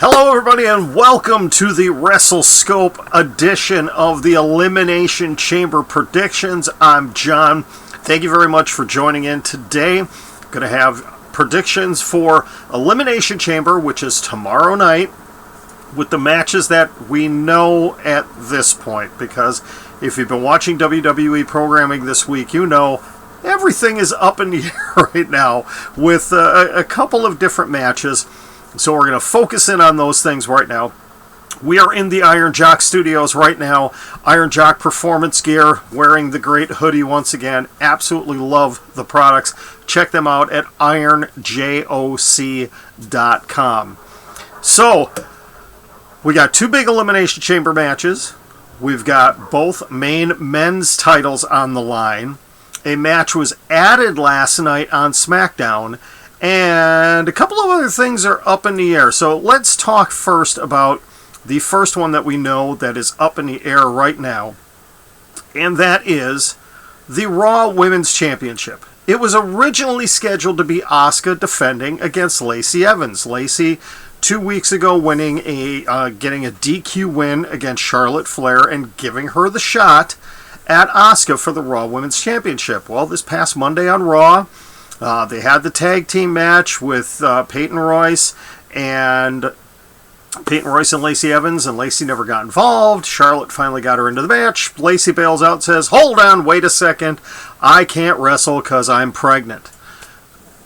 Hello everybody and welcome to the WrestleScope edition of the Elimination Chamber predictions. I'm John. Thank you very much for joining in today. I'm going to have predictions for Elimination Chamber, which is tomorrow night, with the matches that we know at this point. Because if you've been watching WWE programming this week, you know everything is up in the air right now with a couple of different matches. So we're going to focus in on those things right now. We are in the Iron Jock studios right now. Iron Jock Performance Gear, wearing the great hoodie once again. Absolutely love the products. Check them out at ironjoc.com. So, we got two big Elimination Chamber matches. We've got both main men's titles on the line. A match was added last night on SmackDown. And a couple of other things are up in the air. So let's talk first about the first one that we know that is up in the air right now. And that is the Raw Women's Championship. It was originally scheduled to be Asuka defending against Lacey Evans. Lacey, 2 weeks ago, getting a DQ win against Charlotte Flair and giving her the shot at Asuka for the Raw Women's Championship. Well, this past Monday on Raw, they had the tag team match with Peyton Royce and Lacey Evans, and Lacey never got involved. Charlotte finally got her into the match. Lacey bails out and says, "Hold on, wait a second. I can't wrestle because I'm pregnant."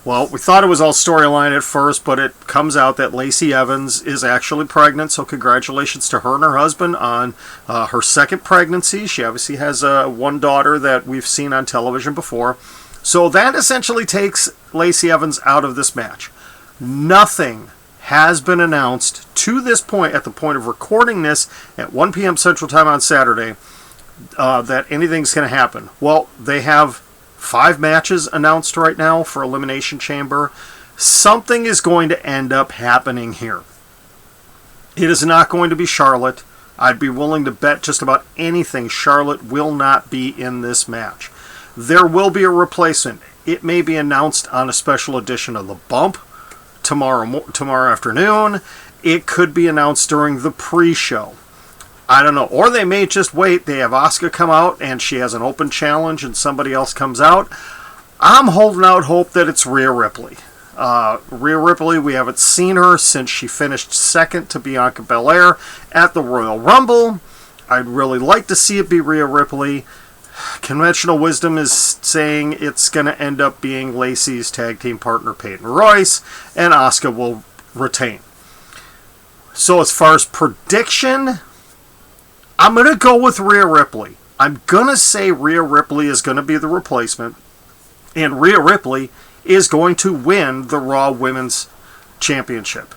Well, we thought it was all storyline at first, but it comes out that Lacey Evans is actually pregnant, so congratulations to her and her husband on her second pregnancy. She obviously has one daughter that we've seen on television before. So that essentially takes Lacey Evans out of this match. Nothing has been announced to this point, at the point of recording this at 1 p.m. Central Time on Saturday, that anything's going to happen. Well, they have 5 matches announced right now for Elimination Chamber. Something is going to end up happening here. It is not going to be Charlotte. I'd be willing to bet just about anything Charlotte will not be in this match. There will be a replacement. It may be announced on a special edition of The Bump tomorrow afternoon. It could be announced during the pre-show. I don't know. Or they may just wait. They have Asuka come out and she has an open challenge and somebody else comes out. I'm holding out hope that it's Rhea Ripley. Rhea Ripley, we haven't seen her since she finished second to Bianca Belair at the Royal Rumble. I'd really like to see it be Rhea Ripley. Conventional wisdom is saying it's going to end up being Lacey's tag team partner Peyton Royce, and Asuka will retain. So as far as prediction, I'm going to go with Rhea Ripley. I'm going to say Rhea Ripley is going to be the replacement, and Rhea Ripley is going to win the Raw Women's Championship.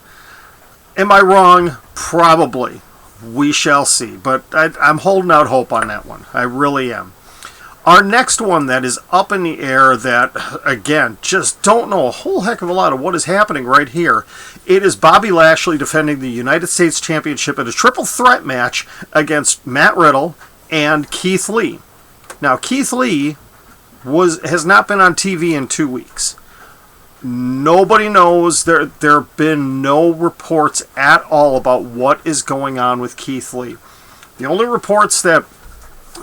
Am I wrong? Probably. We shall see. But I'm holding out hope on that one. I really am. Our next one that is up in the air that, again, just don't know a whole heck of a lot of what is happening right here. It is Bobby Lashley defending the United States Championship in a triple threat match against Matt Riddle and Keith Lee. Now, Keith Lee has not been on TV in 2 weeks. Nobody knows. There have been no reports at all about what is going on with Keith Lee. The only reports that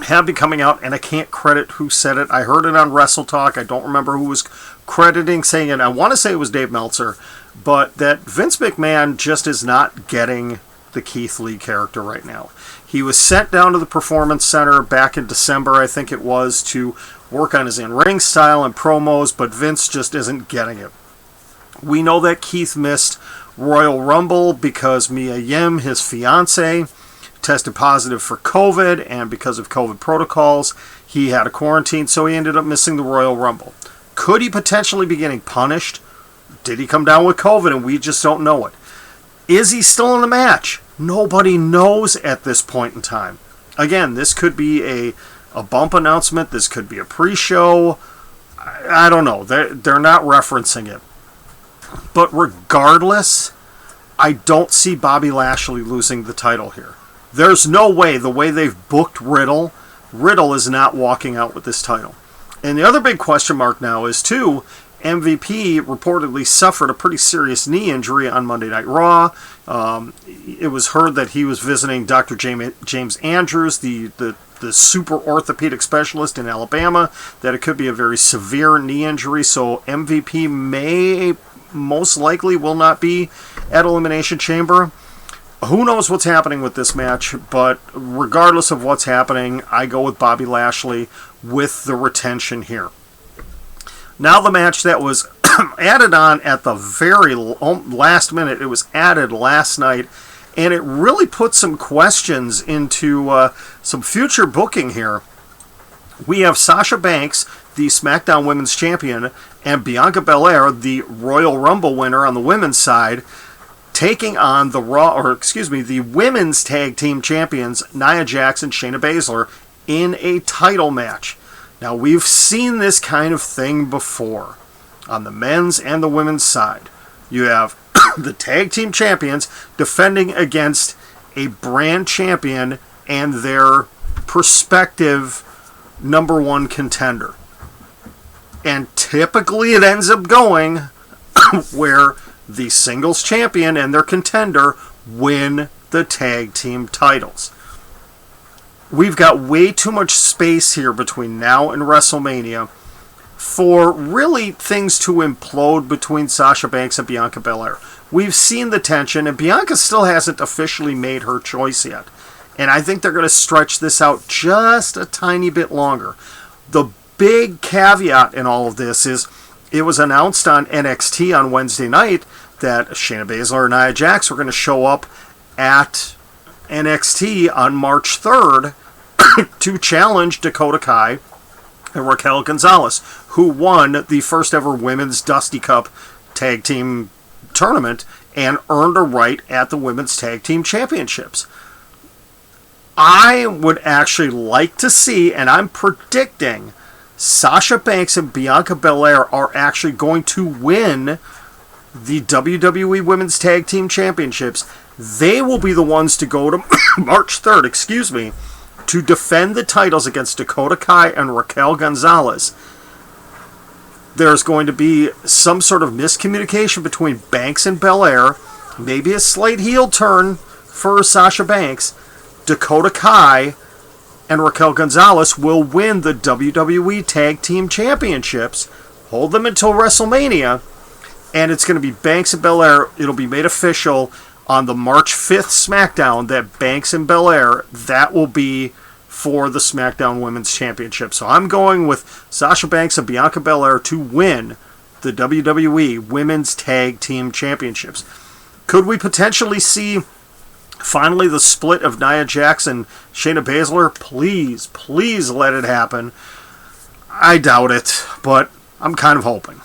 have been coming out, and I can't credit who said it. I heard it on Wrestle Talk. I don't remember who was crediting saying it. I want to say it was Dave Meltzer, but that Vince McMahon just is not getting the Keith Lee character right now. He was sent down to the Performance Center back in December, I think it was, to work on his in-ring style and promos, but Vince just isn't getting it. We know that Keith missed Royal Rumble because Mia Yim, his fiance, tested positive for COVID, and because of COVID protocols, he had a quarantine, so he ended up missing the Royal Rumble. Could he potentially be getting punished? Did he come down with COVID and we just don't know it? Is he still in the match? Nobody knows at this point in time. Again, this could be a bump announcement. This could be a pre-show. I don't know. They're not referencing it. But regardless, I don't see Bobby Lashley losing the title here. There's no way, the way they've booked Riddle is not walking out with this title. And the other big question mark now is, too, MVP reportedly suffered a pretty serious knee injury on Monday Night Raw. It was heard that he was visiting Dr. James Andrews, the super orthopedic specialist in Alabama, that it could be a very severe knee injury. So MVP most likely will not be at Elimination Chamber. Who knows what's happening with this match, but regardless of what's happening, I go with Bobby Lashley with the retention here. Now the match that was added on at the very last minute, it was added last night, and it really put some questions into some future booking here. We have Sasha Banks, the SmackDown Women's Champion, and Bianca Belair, the Royal Rumble winner on the women's side, taking on the Women's Tag Team Champions, Nia Jax and Shayna Baszler, in a title match. Now, we've seen this kind of thing before on the men's and the women's side. You have the tag team champions defending against a brand champion and their prospective number one contender. And typically it ends up going where the singles champion and their contender win the tag team titles. We've got way too much space here between now and WrestleMania for really things to implode between Sasha Banks and Bianca Belair. We've seen the tension, and Bianca still hasn't officially made her choice yet. And I think they're going to stretch this out just a tiny bit longer. The big caveat in all of this is it was announced on NXT on Wednesday night that Shayna Baszler and Nia Jax were going to show up at NXT on March 3rd to challenge Dakota Kai and Raquel Gonzalez, who won the first ever Women's Dusty Cup Tag Team Tournament and earned a right at the Women's Tag Team Championships. I would actually like to see, and I'm predicting, Sasha Banks and Bianca Belair are actually going to win the WWE Women's Tag Team Championships. They will be the ones to go to March 3rd, to defend the titles against Dakota Kai and Raquel Gonzalez. There's going to be some sort of miscommunication between Banks and Belair, maybe a slight heel turn for Sasha Banks. Dakota Kai and Raquel Gonzalez will win the WWE Tag Team Championships, hold them until WrestleMania, and it's going to be Banks and Belair. It'll be made official on the March 5th SmackDown that Banks and Belair, that will be for the SmackDown Women's Championship. So I'm going with Sasha Banks and Bianca Belair to win the WWE Women's Tag Team Championships. Could we potentially see finally the split of Nia Jax and Shayna Baszler? Please let it happen. I doubt it, but I'm kind of hoping.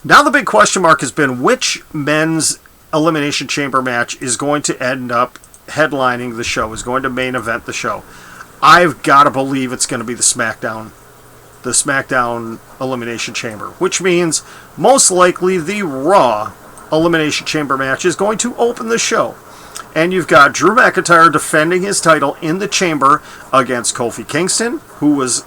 Now the big question mark has been which men's Elimination Chamber match is going to end up headlining the show, is going to main event the show. I've got to believe it's going to be the SmackDown Elimination Chamber, which means most likely the Raw Elimination Chamber match is going to open the show. And you've got Drew McIntyre defending his title in the Chamber against Kofi Kingston, who was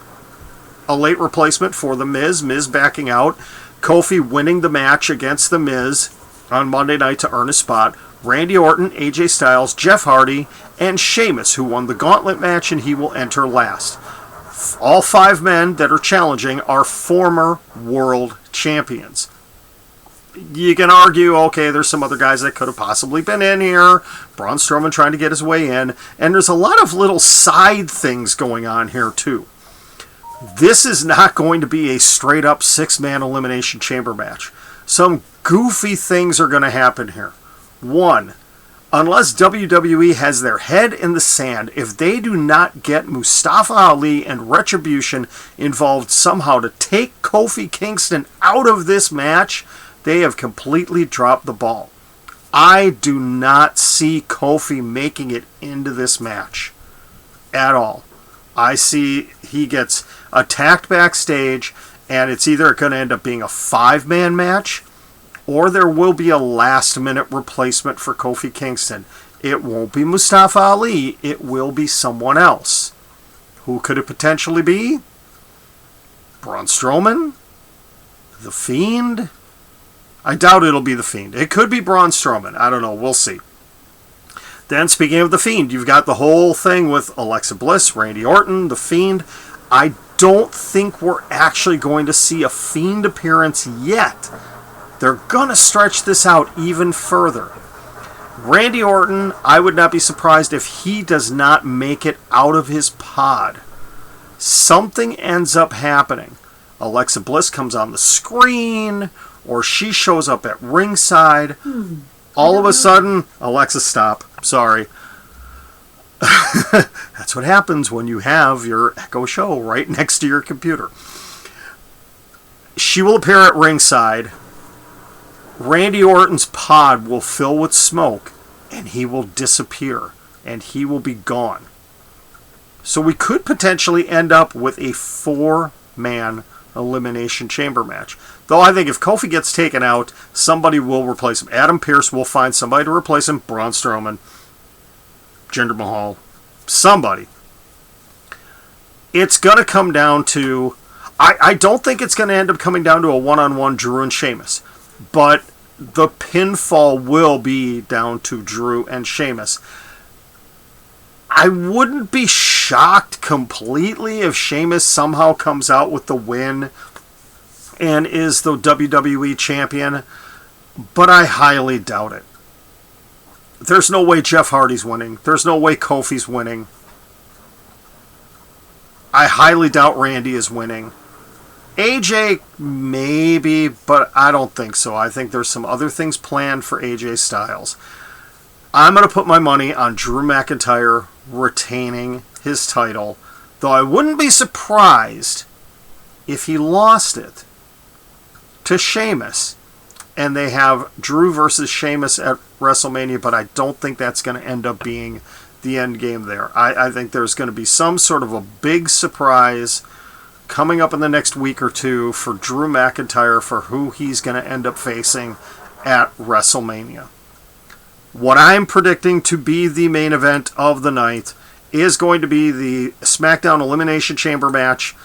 a late replacement for The Miz. Miz backing out. Kofi winning the match against The Miz on Monday night to earn a spot. Randy Orton, AJ Styles, Jeff Hardy, and Sheamus, who won the gauntlet match, and he will enter last. All 5 men that are challenging are former world champions. You can argue, okay, there's some other guys that could have possibly been in here. Braun Strowman trying to get his way in. And there's a lot of little side things going on here, too. This is not going to be a straight-up 6-man Elimination Chamber match. Some goofy things are going to happen here. One, unless WWE has their head in the sand, if they do not get Mustafa Ali and Retribution involved somehow to take Kofi Kingston out of this match, they have completely dropped the ball. I do not see Kofi making it into this match at all. I see he gets attacked backstage, and it's either going to end up being a 5-man match, or there will be a last-minute replacement for Kofi Kingston. It won't be Mustafa Ali. It will be someone else. Who could it potentially be? Braun Strowman? The Fiend? I doubt it'll be The Fiend. It could be Braun Strowman. I don't know. We'll see. Then, speaking of The Fiend, you've got the whole thing with Alexa Bliss, Randy Orton, The Fiend. I don't think we're actually going to see a Fiend appearance yet. They're going to stretch this out even further. Randy Orton, I would not be surprised if he does not make it out of his pod. Something ends up happening. Alexa Bliss comes on the screen, or she shows up at ringside. All of a sudden, Alexa, stop. Sorry. That's what happens when you have your Echo Show right next to your computer. She will appear at ringside. Randy Orton's pod will fill with smoke, and he will disappear, and he will be gone. So we could potentially end up with a 4-man Elimination Chamber match. Though I think if Kofi gets taken out, somebody will replace him. Adam Pearce will find somebody to replace him. Braun Strowman, Jinder Mahal, somebody. It's going to come down to... I don't think it's going to end up coming down to a one-on-one Drew and Sheamus. But the pinfall will be down to Drew and Sheamus. I wouldn't be shocked completely if Sheamus somehow comes out with the win and is the WWE champion, but I highly doubt it. There's no way Jeff Hardy's winning. There's no way Kofi's winning. I highly doubt Randy is winning. AJ, maybe, but I don't think so. I think there's some other things planned for AJ Styles. I'm going to put my money on Drew McIntyre retaining his title, though I wouldn't be surprised if he lost it to Sheamus, and they have Drew versus Sheamus at WrestleMania, but I don't think that's going to end up being the end game there. I think there's going to be some sort of a big surprise coming up in the next week or two for Drew McIntyre for who he's going to end up facing at WrestleMania. What I'm predicting to be the main event of the night is going to be the SmackDown Elimination Chamber match,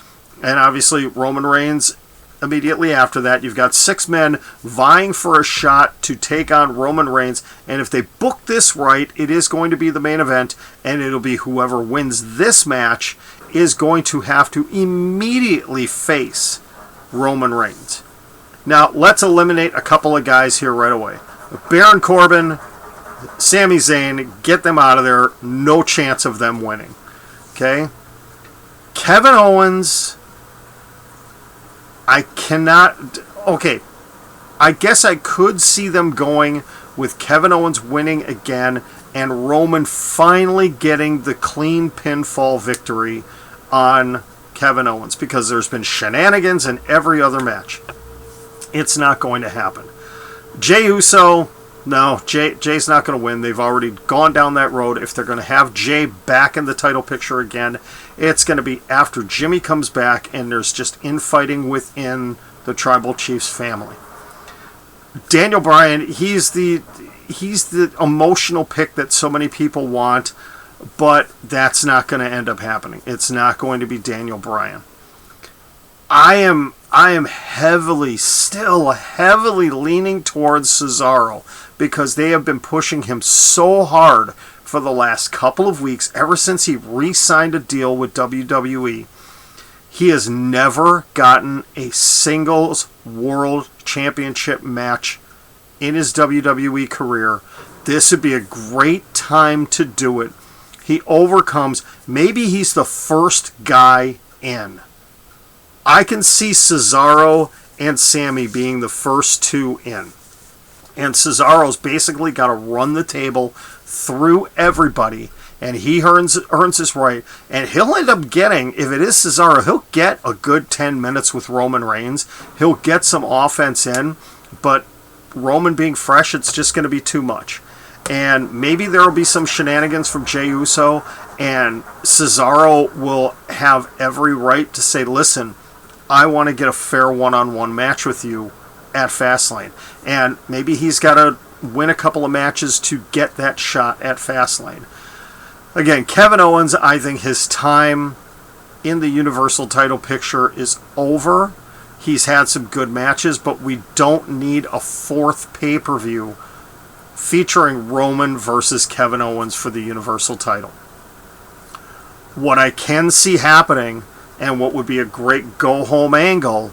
and obviously Roman Reigns immediately after that. You've got 6 men vying for a shot to take on Roman Reigns, and if they book this right, it is going to be the main event, and it'll be whoever wins this match is going to have to immediately face Roman Reigns. Now, let's eliminate a couple of guys here right away. Baron Corbin, Sami Zayn, get them out of there. No chance of them winning. Okay? Kevin Owens, I cannot... Okay, I guess I could see them going with Kevin Owens winning again and Roman finally getting the clean pinfall victory on Kevin Owens, because there's been shenanigans in every other match. It's not going to happen. Jey Uso, no, Jay's not going to win. They've already gone down that road. If they're going to have Jey back in the title picture again, it's going to be after Jimmy comes back and there's just infighting within the Tribal Chiefs family. Daniel Bryan, he's the emotional pick that so many people want, but that's not going to end up happening. It's not going to be Daniel Bryan. I am still heavily leaning towards Cesaro, because they have been pushing him so hard for the last couple of weeks, ever since he re-signed a deal with WWE. He has never gotten a singles world championship match in his WWE career. This would be a great time to do it. He overcomes, maybe he's the first guy in. I can see Cesaro and Sammy being the first 2 in. And Cesaro's basically got to run the table through everybody, and he earns his right. And he'll end up getting, if it is Cesaro, he'll get a good 10 minutes with Roman Reigns. He'll get some offense in, but Roman being fresh, it's just going to be too much. And maybe there will be some shenanigans from Jey Uso, and Cesaro will have every right to say, listen, I want to get a fair one-on-one match with you at Fastlane. And maybe he's got to win a couple of matches to get that shot at Fastlane. Again, Kevin Owens, I think his time in the Universal title picture is over. He's had some good matches, but we don't need a fourth pay-per-view featuring Roman versus Kevin Owens for the Universal title. What I can see happening, and what would be a great go-home angle,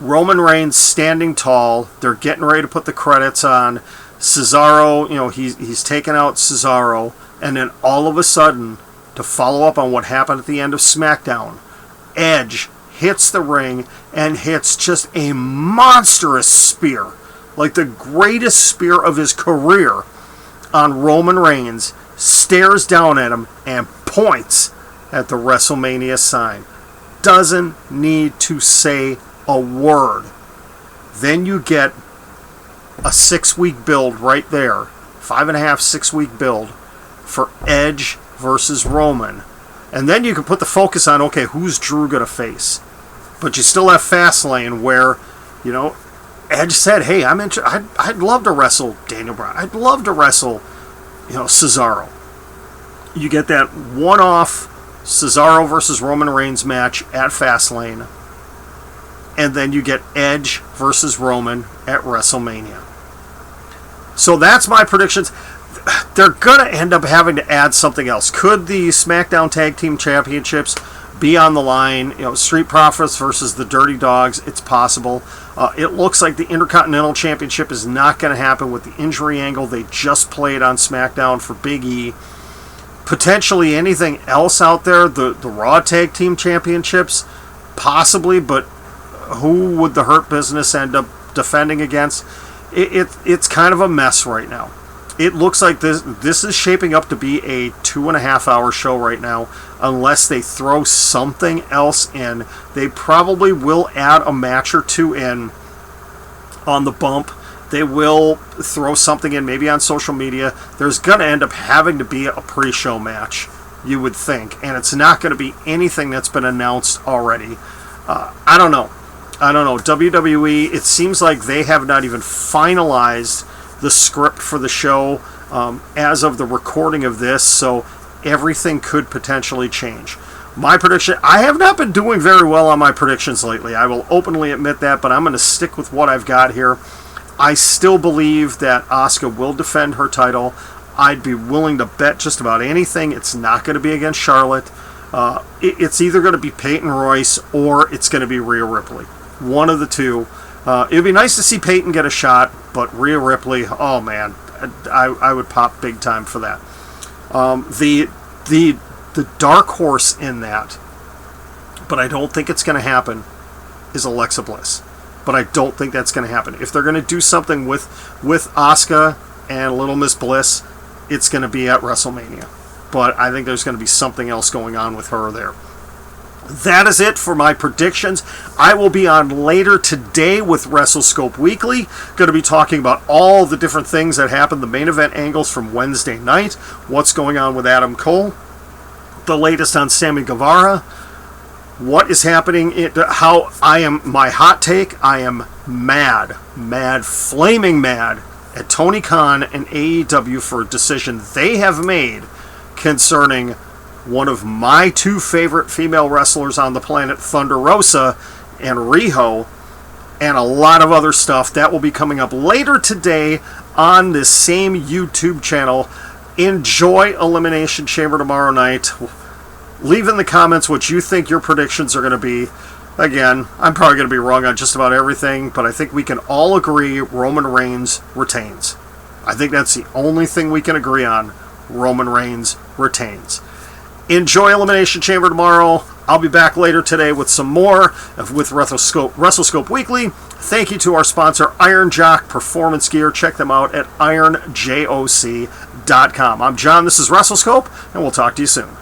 Roman Reigns standing tall. They're getting ready to put the credits on. Cesaro, he's taken out Cesaro, and then all of a sudden, to follow up on what happened at the end of SmackDown, Edge hits the ring and hits just a monstrous spear, like the greatest spear of his career, on Roman Reigns, stares down at him and points at the WrestleMania sign. Doesn't need to say a word. Then you get a 6-week build right there, 5.5, 6-week build for Edge versus Roman. And then you can put the focus on, okay, who's Drew going to face? But you still have Fastlane where, Edge said, hey, I'd love to wrestle Daniel Bryan. I'd love to wrestle, Cesaro. You get that one-off Cesaro versus Roman Reigns match at Fastlane. And then you get Edge versus Roman at WrestleMania. So that's my predictions. They're going to end up having to add something else. Could the SmackDown Tag Team Championships be on the line? Street Profits versus the Dirty Dogs. It's possible. It looks like the Intercontinental Championship is not going to happen with the injury angle they just played on SmackDown for Big E. Potentially anything else out there. The Raw Tag Team Championships, possibly, but who would the Hurt Business end up defending against? It's kind of a mess right now. It looks like this is shaping up to be a 2.5-hour show right now, unless they throw something else in. They probably will add a match or two in on the bump. They will throw something in maybe on social media. There's going to end up having to be a pre-show match, you would think. And it's not going to be anything that's been announced already. I don't know. WWE, it seems like they have not even finalized the script for the show as of the recording of this, so everything could potentially change. My prediction, I have not been doing very well on my predictions lately. I will openly admit that, but I'm going to stick with what I've got here. I still believe that Asuka will defend her title. I'd be willing to bet just about anything. It's not going to be against Charlotte. It's either going to be Peyton Royce or it's going to be Rhea Ripley. One of the two. It would be nice to see Peyton get a shot, but Rhea Ripley, oh man, I would pop big time for that. The dark horse in that, but I don't think it's going to happen, is Alexa Bliss. But I don't think that's going to happen. If they're going to do something with Asuka and Little Miss Bliss, it's going to be at WrestleMania. But I think there's going to be something else going on with her there. That is it for my predictions. I will be on later today with WrestleScope Weekly. Going to be talking about all the different things that happened, the main event angles from Wednesday night, what's going on with Adam Cole, the latest on Sammy Guevara, what is happening, my hot take, I am mad, flaming mad at Tony Khan and AEW for a decision they have made concerning one of my two favorite female wrestlers on the planet, Thunder Rosa and Riho, and a lot of other stuff. That will be coming up later today on this same YouTube channel. Enjoy Elimination Chamber tomorrow night. Leave in the comments what you think your predictions are going to be. Again, I'm probably going to be wrong on just about everything, but I think we can all agree Roman Reigns retains. I think that's the only thing we can agree on. Roman Reigns retains. Enjoy Elimination Chamber tomorrow. I'll be back later today with some more with WrestleScope Weekly. Thank you to our sponsor, Iron Jock Performance Gear. Check them out at ironjoc.com. I'm John, this is WrestleScope, and we'll talk to you soon.